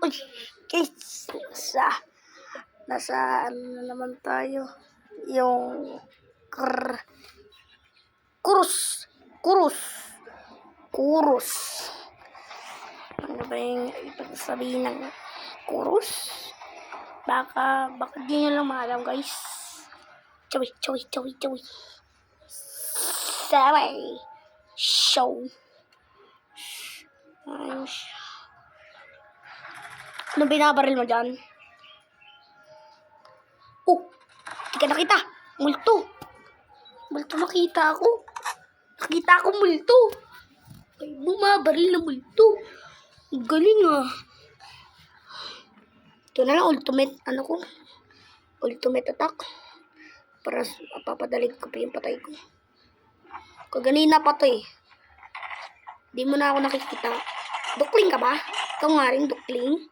Uy, guys, nasa ano na naman tayo? Yung kurus. Ano ba yung ibig sabihin ng kurus? Baka di nyo lang maalam, guys. Chowi. Sabay. Show. Ano binabaril mo dyan? Oh, di ka nakita. Multo nakita ako. Multo. Ay, bumabaril na multo. Ang galing ah. Ito na lang, ultimate attack. Para papadalig ko pa yung patay ko. Kaganina pa to eh. Di mo na ako nakikita. Dukling ka ba? Ikaw nga rin, dukling.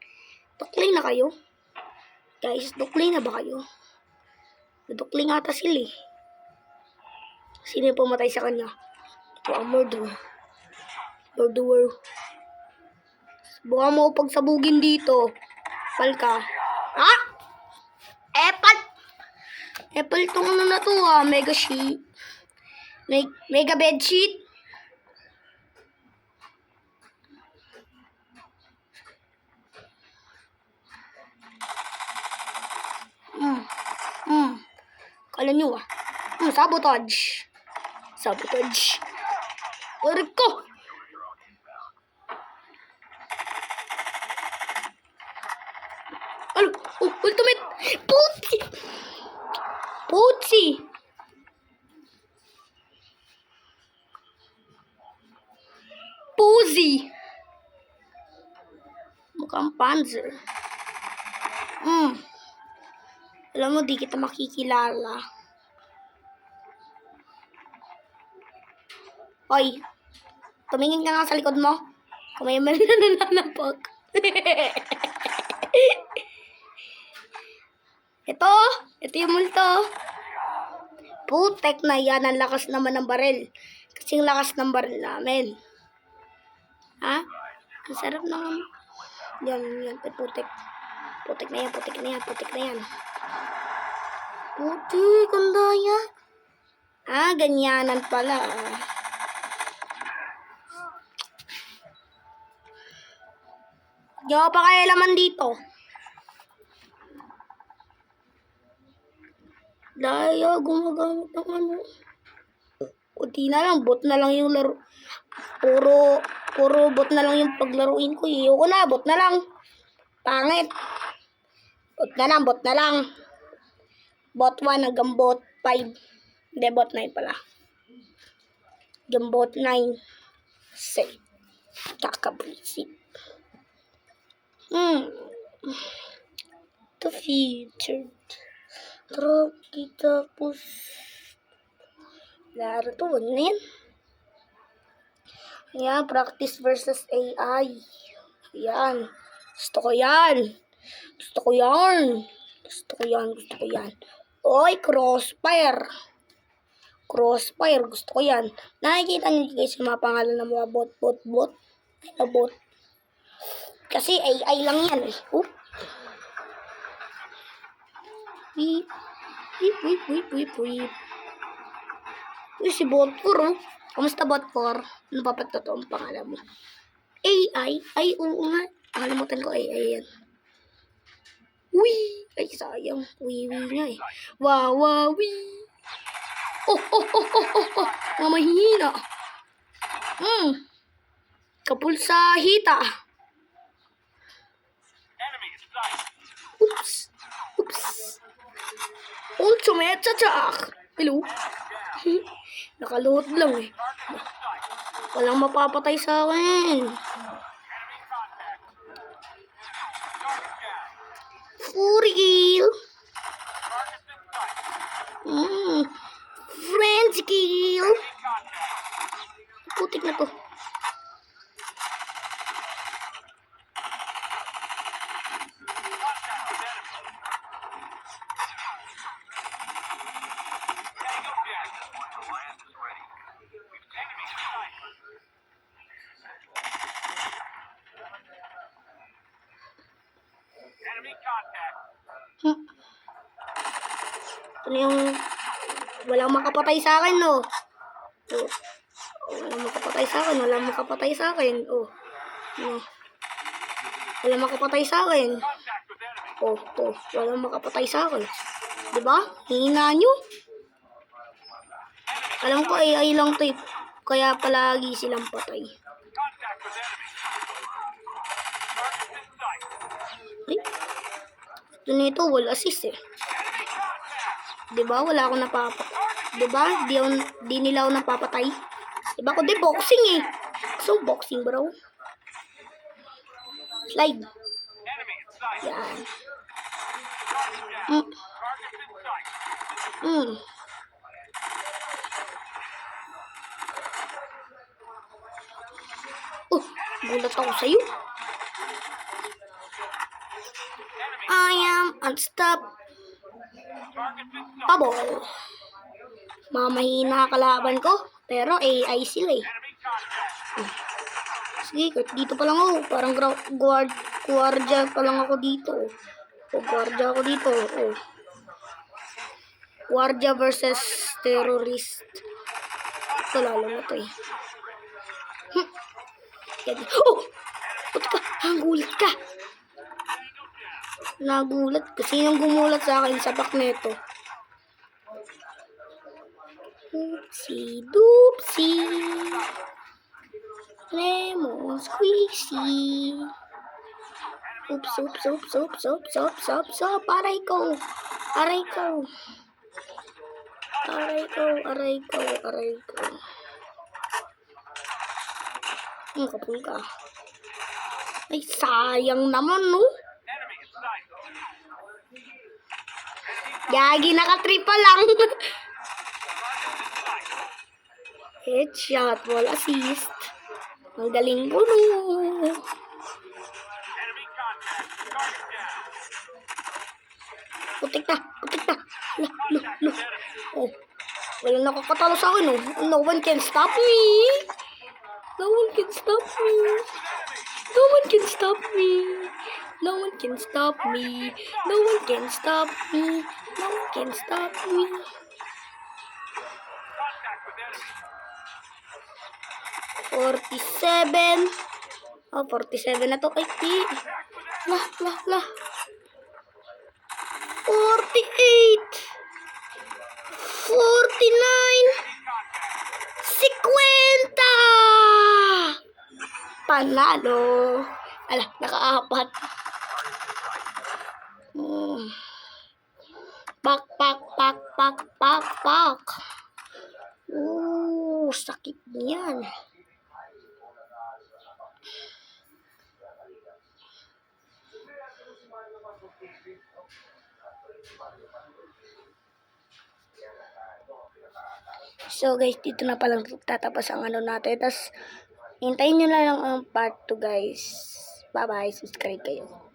Dukling na kayo. Guys, dukling na ba kayo? Dukling ata sila eh. Sino yung pumatay sa kanya? Ito ang murderer. Buka mo pagsabugin dito. Palka. Ha? Apple tong ano na to ah. Mega sheet. Mega bed sheet. Kala nyo ah. Sabotage. Urik ko. Ano? Oh, ultimate. Putsi. Puzi. Mukhang Panzer. Alam mo, di kita makikilala. Hoy, tumingin ka nga sa likod mo. Kung may nananapag. Ito yung multo. Putek na yan, ang lakas naman ng baril. Kasing lakas ng baril namin. Ha? Ang sarap naman. Yan, putek. Putek na yan. Putik, ang daya. Ganyanan pala. Di ako pa kaya laman dito. Daya, gumagamit ng ano. Kunti na lang, bot na lang yung laro. Puro bot na lang yung paglaruin ko. Iyo ko na, bot na lang. Pangit. Bot na lang. Bot 1 hanggang bot 5. Hindi, bot 9 pala. Hanggang bot 9. Say. Kakabrisip. The future. Tara, kita pus. Laro to, ano yan? Ayan, practice versus AI. Ayan. Gusto ko yan. Oy, crossfire. Gusto ko yan. Nakikita niyo guys yung mga pangalan ng mga bot. Ay, bot. Kasi AI lang yan eh. Wait. Uy, si Botcor oh. Kamusta Botcor? Ano pa pagtotoo ang pangalan mo? AI? Ay, oo nga. Nakalimutan ko AI yan. Uy! Ay, sayang. Uy nga eh. Wawawi! Oh. Mga mahihina. Kapulsahita. Oops. Ultimate attack. Hello? Nakaluhod lang eh. Walang mapapatay sa akin. Fury kill. Frenzy kill. Putik na to. Hmm. Ito na yung walang makapatay sa akin, no? Oh. Walang makapatay sa akin. Walang makapatay sa akin. Oh. No. Walang makapatay sa akin. Oh. Walang makapatay sa akin. Diba? Hihina nyo. Alam ko AI lang to eh. Kaya palagi silang patay. Ay. Ito nito, wall assist eh. Diba? Wala akong napapatay. Diba? Di nila ako napapatay. Diba ko di boxing eh. So boxing bro. Slide. Yan. Oh, gulat ako sa'yo. I am unstoppable. Mamahina kalaban ko, pero AI sila eh. Sige, dito pa lang ako. Parang guardia pa lang ako dito. O, guardia ako dito. O. Guardia versus terrorist. Ito lalo na to eh. Oh! Puti ka! Nagulat ka! Nagulat ka. Sinong gumulat sa akin sa back neto? Oopsie doopsie. Lemon squeezy. Oops. Aray ko. Kapul ka. Ay, sayang naman, no? Yagi, naka-3 pa lang. Headshot, wall assist. Ang galing ko, no? Putik na. No. Oh, walang nakakatalo sa akin, oh. No one can stop me. No one can stop me. 47. Oh, 47 na to. Ay, di. Lah. 48. 49. 50. Panalo. Ala, naka-apat. Pak. Sakit niyan. So guys, dito na palang tatapos ang ano natin. Tapos, hintayin nyo na lang ang part 2 guys. Bye-bye. Subscribe kayo.